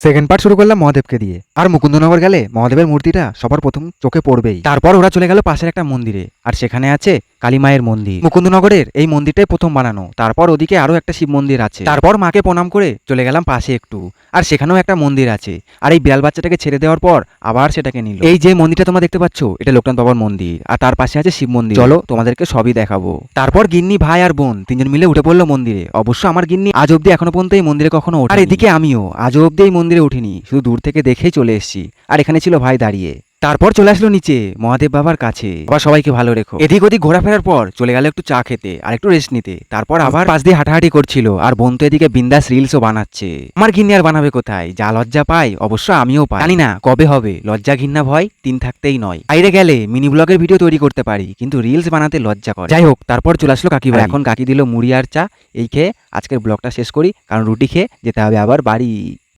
Second part শুরু করলাম মহাদেবকে দিয়ে। আর মুকুন্দনগর গেলে মহাদেবের মূর্তিটা সবার প্রথম চোখে পড়বেই। তারপর ওরা চলে গেল পাশের একটা মন্দিরে, আর সেখানে আছে কালী মায়ের মন্দির। মুকুন্দনগরের এই মন্দিরটাই প্রথম বানানো। তারপর ওদিকে আরো একটা শিব মন্দির আছে। তারপর মাকে প্রণাম করে চলে গেলাম পাশে একটু, আর সেখানেও একটা মন্দির আছে। আর এই বিড়াল বাচ্চাটাকে ছেড়ে দেওয়ার পর আবার সেটাকে নিল। এই যে মন্দিরটা তোমরা দেখতে পাচ্ছ, এটা লোকনাথ বাবার মন্দির, আর তার পাশে আছে শিব মন্দির। চলো তোমাদেরকে সবই দেখাবো। তারপর গিন্নি, ভাই আর বোন তিনজন মিলে উঠে পড়লো মন্দিরে। অবশ্য আমার গিন্নি আজ অব্দি এখনো পর্যন্ত এই মন্দিরে কখনো ওঠে। আর এদিকে আমিও আজ অব্দি এই মন্দিরে উঠিনি, শুধু দূর থেকে দেখেই চলে এসেছি। আর এখানে ছিল ভাই দাঁড়িয়ে। তারপর চলে আসলো নিচে মহাদেব বাবার কাছে। আবার সবাইকে ভালো রেখো। এদিক ওদিক ঘোরাফেরার পর চলে গেল একটু চা খেতে আর একটু রেস্ট নিতে। তারপর আবার পাশ দিয়ে হাঁটাহাঁটি করছিল, আর বোন তো এদিকে বিন্দাস রিলসও বানাচ্ছে। আমার ঘিন্নি আর বানাবে কোথায়, যা লজ্জা পাই অবশ্য আমিও পাই। জানি না কবে হবে, লজ্জা ঘিন্না ভয় তিন থাকতেই নয়। বাইরে গেলে মিনি ব্লগের ভিডিও তৈরি করতে পারি, কিন্তু রিলস বানাতে লজ্জা করে। যাই হোক, তারপর চলে আসলো কাকি। এখন কাকি দিল মুড়ি আর চা। এই খেয়ে আজকের ব্লগটা শেষ করি, কারণ রুটি খেয়ে যেতে হবে আবার বাড়ি।